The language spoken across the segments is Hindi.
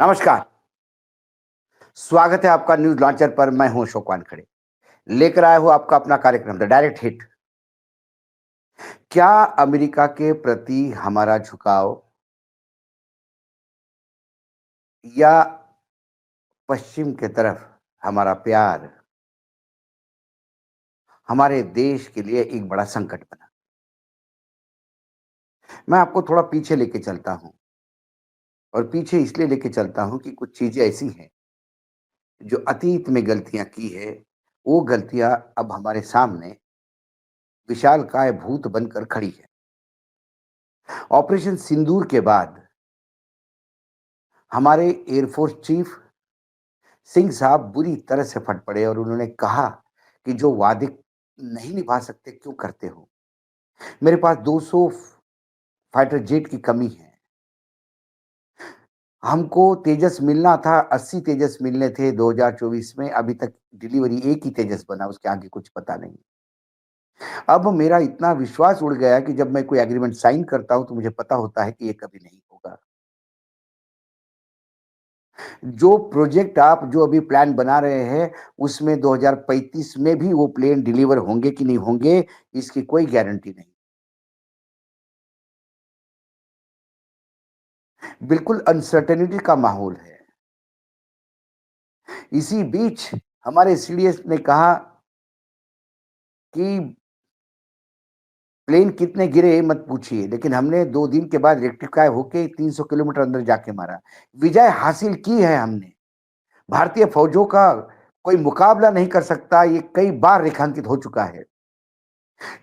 नमस्कार, स्वागत है आपका न्यूज़ लॉन्चर पर। मैं हूं अशोक वानखेड़े। लेकर आया हूं आपका अपना कार्यक्रम द डायरेक्ट हिट। क्या अमेरिका के प्रति हमारा झुकाव या पश्चिम के तरफ हमारा प्यार हमारे देश के लिए एक बड़ा संकट बना? मैं आपको थोड़ा पीछे लेके चलता हूं और पीछे इसलिए लेके चलता हूं कि कुछ चीजें ऐसी हैं जो अतीत में गलतियां की है, वो गलतियां अब हमारे सामने विशालकाय भूत बनकर खड़ी है। ऑपरेशन सिंदूर के बाद हमारे एयरफोर्स चीफ सिंह साहब बुरी तरह से फट पड़े और उन्होंने कहा कि जो वादे नहीं निभा सकते क्यों करते हो? मेरे पास 200 फाइटर जेट की कमी है। हमको तेजस मिलना था, 80 तेजस मिलने थे 2024 में, अभी तक डिलीवरी एक ही तेजस बना, उसके आगे कुछ पता नहीं। अब मेरा इतना विश्वास उड़ गया कि जब मैं कोई एग्रीमेंट साइन करता हूं तो मुझे पता होता है कि ये कभी नहीं होगा। जो प्रोजेक्ट आप जो अभी प्लान बना रहे हैं, उसमें 2035 में भी वो प्लेन डिलीवर होंगे कि नहीं होंगे, इसकी कोई गारंटी नहीं। बिल्कुल अनसर्टेनिटी का माहौल है। इसी बीच हमारे सीडीएस ने कहा कि प्लेन कितने गिरे मत पूछिए, लेकिन हमने 2 दिन के बाद रेक्टिफाई होके 300 किलोमीटर अंदर जाके मारा। विजय हासिल की है हमने। भारतीय फौजों का कोई मुकाबला नहीं कर सकता, ये कई बार रेखांकित हो चुका है।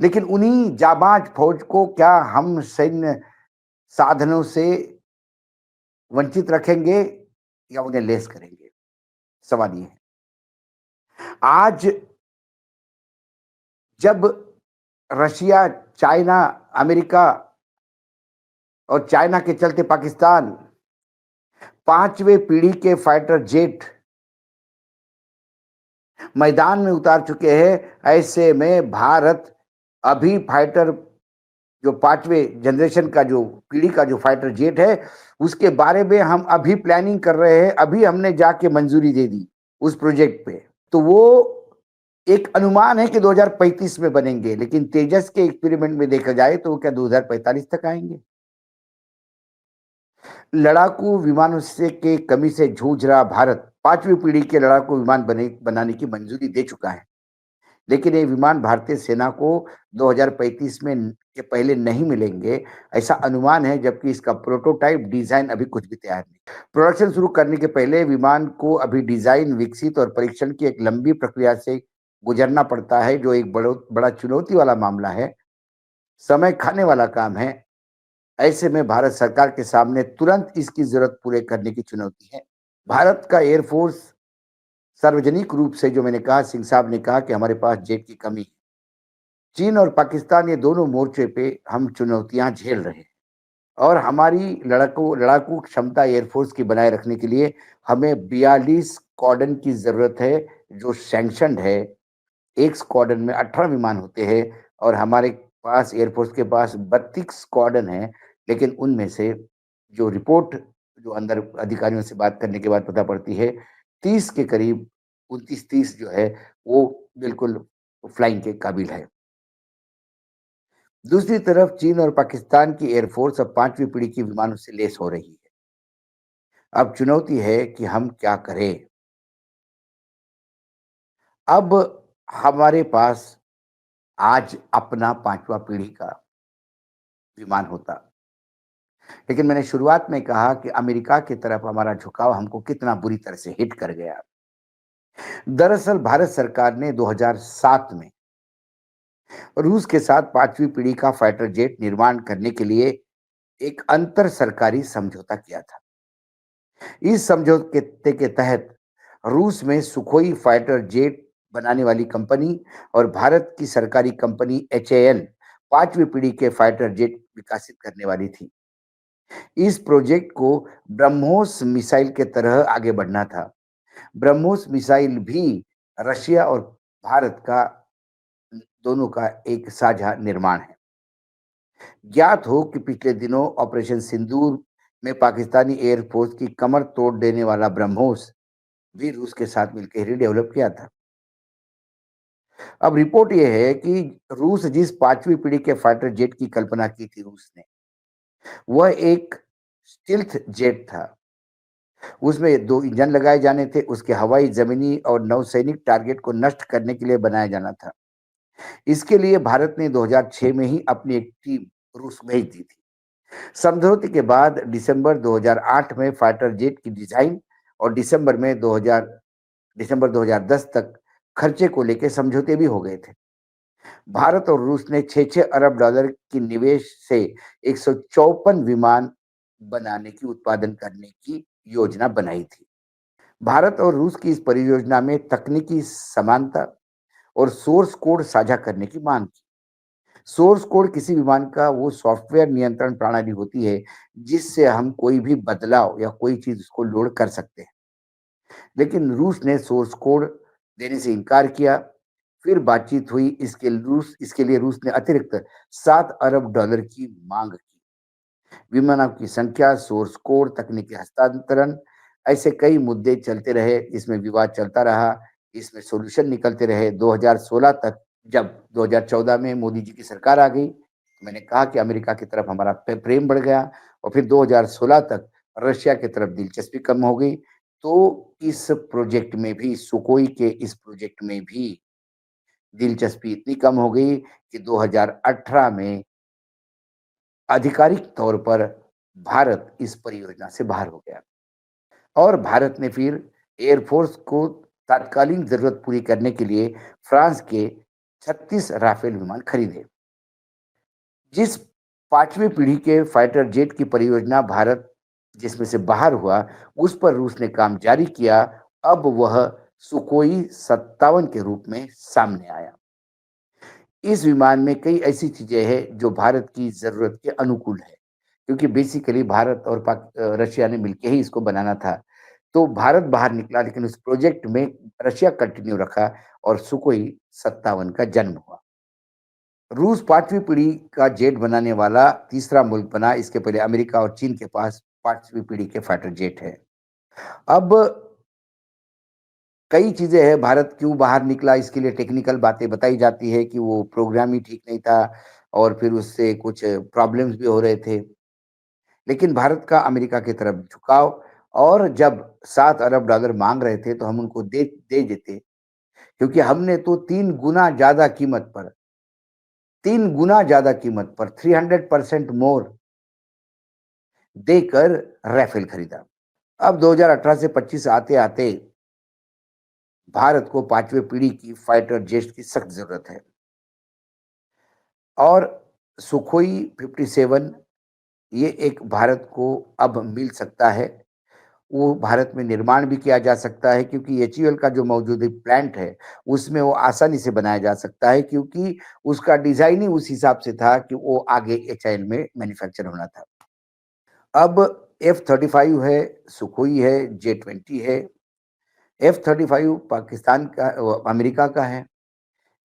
लेकिन उन्हीं जाबाज फौज को क्या हम सैन्य साधनों से वंचित रखेंगे या उन्हें लेस करेंगे? सवाल ये है। आज जब रशिया, चाइना, अमेरिका और चाइना के चलते पाकिस्तान 5वीं पीढ़ी के फाइटर जेट मैदान में उतार चुके हैं, ऐसे में भारत अभी फाइटर जो 5वें जनरेशन का जो पीढ़ी का जो फाइटर जेट है, उसके बारे में हम अभी प्लानिंग कर रहे हैं, अभी हमने जाके मंजूरी दे दी उस प्रोजेक्ट पे। तो वो एक अनुमान है कि 2035 में बनेंगे, लेकिन तेजस के एक्सपेरिमेंट में देखा जाए तो वो क्या 2045 तक आएंगे? लड़ाकू विमानों से के कमी से जूझ रहा भारत 5वीं पीढ़ी के लड़ाकू विमान बनाने की मंजूरी दे चुका है। लेकिन ये विमान भारतीय सेना को 2035 में के पहले नहीं मिलेंगे, ऐसा अनुमान है, जबकि इसका प्रोटोटाइप डिजाइन अभी कुछ भी तैयार नहीं। प्रोडक्शन शुरू करने के पहले विमान को अभी डिजाइन, विकसित और परीक्षण की एक लंबी प्रक्रिया से गुजरना पड़ता है, जो एक बड़ा चुनौती वाला मामला है, समय खाने वाला काम है। ऐसे में भारत सरकार के सामने तुरंत इसकी जरूरत पूरे करने की चुनौती है। भारत का एयरफोर्स सार्वजनिक रूप से, जो मैंने कहा, सिंह साहब ने कहा कि हमारे पास जेट की कमी है। चीन और पाकिस्तान, ये दोनों मोर्चे पे हम चुनौतियां झेल रहे हैं और हमारी लड़ाकू लड़ाकू क्षमता एयरफोर्स की बनाए रखने के लिए हमें 42 स्क्वाड्रन की जरूरत है, जो सैंक्शनड है। एक स्क्वाड्रन में 18 विमान होते हैं और हमारे पास एयरफोर्स के पास 32 स्क्वाड्रन है, लेकिन उनमें से जो रिपोर्ट, जो अंदर अधिकारियों से बात करने के बाद पता पड़ती है, 30 के करीब, 29-30 जो है, वो बिल्कुल फ्लाइंग के काबिल है। दूसरी तरफ चीन और पाकिस्तान की एयरफोर्स अब 5वीं पीढ़ी की विमानों से लैस हो रही है। अब चुनौती है कि हम क्या करें? अब हमारे पास आज अपना 5वां पीढ़ी का विमान होता, लेकिन मैंने शुरुआत में कहा कि अमेरिका की तरफ हमारा झुकाव हमको कितना बुरी तरह से हिट कर गया। दरअसल भारत सरकार ने 2007 में रूस के साथ 5वीं पीढ़ी का फाइटर जेट निर्माण करने के लिए एक अंतर सरकारी समझौता किया था। इस समझौते के तहत रूस में सुखोई फाइटर जेट बनाने वाली कंपनी और भारत की सरकारी कंपनी एचएएल 5वीं पीढ़ी के फाइटर जेट विकसित करने वाली थी। इस प्रोजेक्ट को ब्रह्मोस मिसाइल के तरह आगे बढ़ना था। ब्रह्मोस मिसाइल भी रशिया और भारत का दोनों का एक साझा निर्माण है। ज्ञात हो कि पिछले दिनों ऑपरेशन सिंदूर में पाकिस्तानी एयरफोर्स की कमर तोड़ देने वाला ब्रह्मोस भी रूस के साथ मिलकर ही डेवलप किया था। अब रिपोर्ट ये है कि रूस जिस पांचवी पीढ़ी के फाइटर जेट की कल्पना की थी रूस ने, वह एक स्टिल्थ जेट था। उसमें 2 इंजन लगाए जाने थे, उसके हवाई, ज़मीनी और नौसैनिक टारगेट को नष्ट करने के लिए बनाया जाना था। इसके लिए भारत ने 2006 में ही अपनी एक टीम रूस भेज दी थी। समझौते के बाद दिसंबर 2008 में फाइटर जेट की डिज़ाइन और दिसंबर 2010 तक खर्चे को लेकर समझौते भी हो गए थे। भारत और रूस ने 6-6 अरब डॉलर की निवेश से 154 विमान बनाने की उत्पादन करने की योजना बनाई थी। भारत और रूस की इस परियोजना में तकनीकी समानता और सोर्स कोड साझा करने की मांग की। सोर्स कोड किसी विमान का वो सॉफ्टवेयर नियंत्रण प्रणाली होती है, जिससे हम कोई भी बदलाव या कोई चीज़ उसको लोड कर सकते हैं। लेकिन रूस ने सोर्स कोड देने से इनकार किया। फिर बातचीत हुई, इसके लिए रूस ने अतिरिक्त 7 अरब डॉलर की माँग की। विमानों की संख्या, सोर्स कोड, तकनीकी हस्तांतरण, ऐसे कई मुद्दे चलते रहे, इसमें विवाद चलता रहा, इसमें सॉल्यूशन निकलते रहे। 2016 तक जब 2014 में मोदी जी की सरकार आ गई, मैंने कहा कि अमेरिका की तरफ हमारा प्रेम बढ़ गया और फिर 2016 तक रशिया की तरफ दिलचस्पी कम हो गई। तो इस प्रोजेक्ट में भी, सुकोई के इस प्रोजेक्ट में भी दिलचस्पी इतनी कम हो गई कि 2018 में आधिकारिक तौर पर भारत इस परियोजना से बाहर हो गया और भारत ने फिर एयरफोर्स को तात्कालीन जरूरत पूरी करने के लिए फ्रांस के 36 राफेल विमान खरीदे। जिस पांचवी पीढ़ी के फाइटर जेट की परियोजना भारत जिसमें से बाहर हुआ, उस पर रूस ने काम जारी किया। अब वह सुकोई 57 के रूप में सामने आया। इस विमान में कई ऐसी चीजें हैं जो भारत की जरूरत के अनुकूल है, क्योंकि बेसिकली भारत और रशिया ने मिलकर ही इसको बनाना था। तो भारत बाहर निकला, लेकिन उस प्रोजेक्ट में रशिया कंटिन्यू रखा और सुकोई 57 का जन्म हुआ। रूस पांचवी पीढ़ी का जेट बनाने वाला तीसरा मुल्क बना। इसके पहले अमेरिका और चीन के पास पांचवी पीढ़ी के फाइटर जेट है। अब कई चीजें हैं, भारत क्यों बाहर निकला, इसके लिए टेक्निकल बातें बताई जाती है कि वो प्रोग्राम ही ठीक नहीं था और फिर उससे कुछ प्रॉब्लम्स भी हो रहे थे। लेकिन भारत का अमेरिका की तरफ झुकाव, और जब 7 अरब डॉलर मांग रहे थे तो हम उनको दे दे देते, क्योंकि हमने तो 3 गुना ज्यादा कीमत पर 300% मोर देकर राफेल खरीदा। अब 2018 से 25 आते आते भारत को पांचवी पीढ़ी की फाइटर जेट की सख्त जरूरत है और सुखोई 57 ये एक भारत को अब मिल सकता है। वो भारत में निर्माण भी किया जा सकता है, क्योंकि एचईएल का जो मौजूदा प्लांट है उसमें वो आसानी से बनाया जा सकता है, क्योंकि उसका डिजाइन ही उस हिसाब से था कि वो आगे एचईएल में मैन्युफैक्चर होना था। अब F-35 है, सुखोई है, J-20 है। F-35 पाकिस्तान का अमेरिका का है,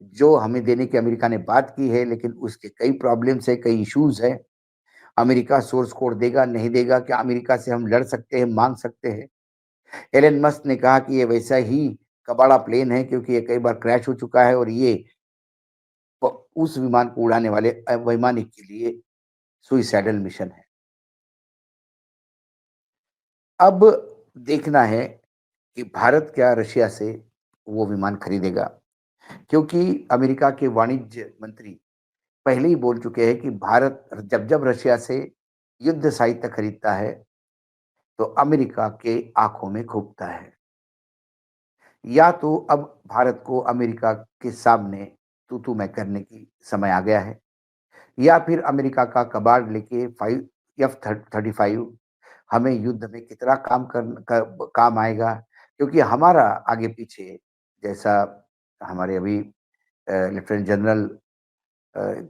जो हमें देने की अमेरिका ने बात की है, लेकिन उसके कई प्रॉब्लम्स है, कई इश्यूज है। अमेरिका सोर्स कोड देगा नहीं देगा, क्या अमेरिका से हम लड़ सकते हैं, मांग सकते हैं? एलन मस्क ने कहा कि ये वैसा ही कबाड़ा प्लेन है, क्योंकि ये कई बार क्रैश हो चुका है और ये उस विमान को उड़ाने वाले वैमानिक के लिए सुइसाइडल मिशन है। अब देखना है कि भारत क्या रशिया से वो विमान खरीदेगा, क्योंकि अमेरिका के वाणिज्य मंत्री पहले ही बोल चुके हैं कि भारत जब जब रशिया से युद्ध साहित्य खरीदता है तो अमेरिका के आंखों में खूबता है। या तो अब भारत को अमेरिका के सामने तू तू मैं करने की समय आ गया है, या फिर अमेरिका का कबाड़ लेके फाइव F-35 हमें युद्ध में कितना काम आएगा, क्योंकि हमारा आगे पीछे, जैसा हमारे अभी लेफ्टिनेंट जनरल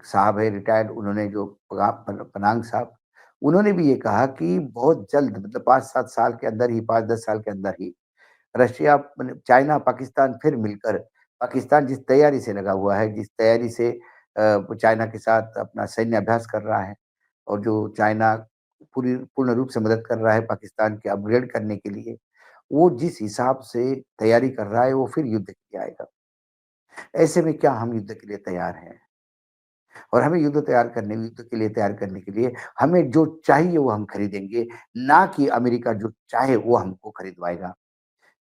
साहब है रिटायर्ड, उन्होंने जो पनांग साहब, उन्होंने भी ये कहा कि बहुत जल्द, मतलब 5-7 साल के अंदर ही, 5-10 साल के अंदर ही रशिया, चाइना, पाकिस्तान फिर मिलकर, पाकिस्तान जिस तैयारी से लगा हुआ है, जिस तैयारी से चाइना के साथ अपना सैन्य अभ्यास कर रहा है, और जो चाइना पूरी पूर्ण रूप से मदद कर रहा है पाकिस्तान के अपग्रेड करने के लिए। वो जिस हिसाब से तैयारी कर रहा है, वो फिर युद्ध के लिए आएगा। ऐसे में क्या हम युद्ध के लिए तैयार हैं? और हमें युद्ध के लिए तैयार करने के लिए हमें जो चाहिए वो हम खरीदेंगे, ना कि अमेरिका जो चाहे वो हमको खरीदवाएगा।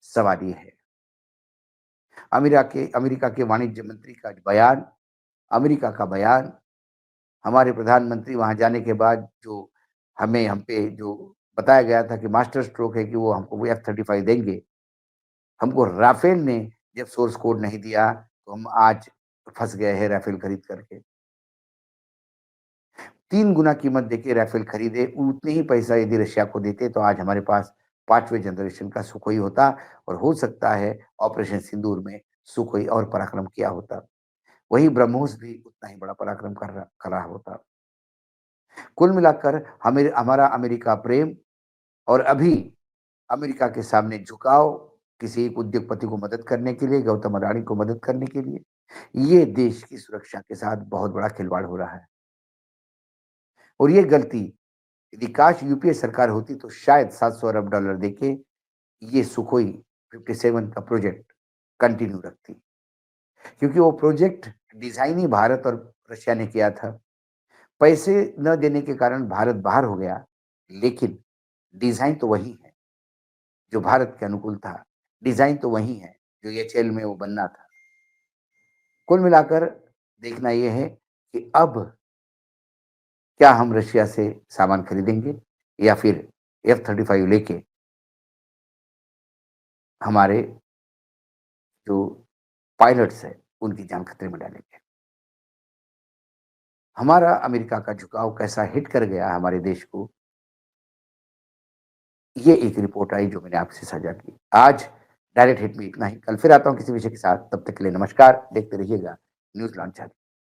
सवाल ये है, अमेरिका के वाणिज्य मंत्री का बयान, अमेरिका का बयान, हमारे प्रधानमंत्री वहाँ जाने के बाद जो हम पे जो बताया गया था कि मास्टर स्ट्रोक है कि वो हमको वो F-35 देंगे। हमको राफेल ने जब सोर्स कोड नहीं दिया, तो हम आज फँस गए हैं राफेल खरीद करके। 3 गुना कीमत देके राफेल खरीदे, उतने ही पैसा यदि रशिया को देते तो आज हमारे पास 5वें जनरेशन का सुखोई होता और हो सकता है ऑपरेशन सिंदूर में सुखोई और पराक्रम किया होता। वही ब्रह्मोस भी उतना ही बड़ा पराक्रम कर रहा होता। कुल मिलाकर हमें हमारा अमेरिका प्रेम और अभी अमेरिका के सामने झुकाव, किसी एक उद्योगपति को मदद करने के लिए, गौतम अडानी को मदद करने के लिए, ये देश की सुरक्षा के साथ बहुत बड़ा खिलवाड़ हो रहा है। और ये गलती यदि काश यूपीए सरकार होती तो शायद 700 अरब डॉलर देके ये सुखोई 57 का प्रोजेक्ट कंटिन्यू रखती, क्योंकि वो प्रोजेक्ट डिजाइन ही भारत और रशिया ने किया था। पैसे न देने के कारण भारत बाहर हो गया, लेकिन डिजाइन तो वही है जो भारत के अनुकूल था। डिजाइन तो वही है जो एचएल में वो बनना था। कुल मिलाकर देखना यह है कि अब क्या हम रशिया से सामान खरीदेंगे या फिर F-35 लेके हमारे जो पायलट्स हैं, उनकी जान खतरे में डालेंगे। हमारा अमेरिका का झुकाव कैसा हिट कर गया हमारे देश को, ये एक रिपोर्ट आई जो मैंने आपसे साझा की। आज डायरेक्ट हिट में इतना ही। कल फिर आता हूँ किसी विषय के साथ। तब तक के लिए नमस्कार। देखते रहिएगा न्यूज़ लॉन्च चैनल।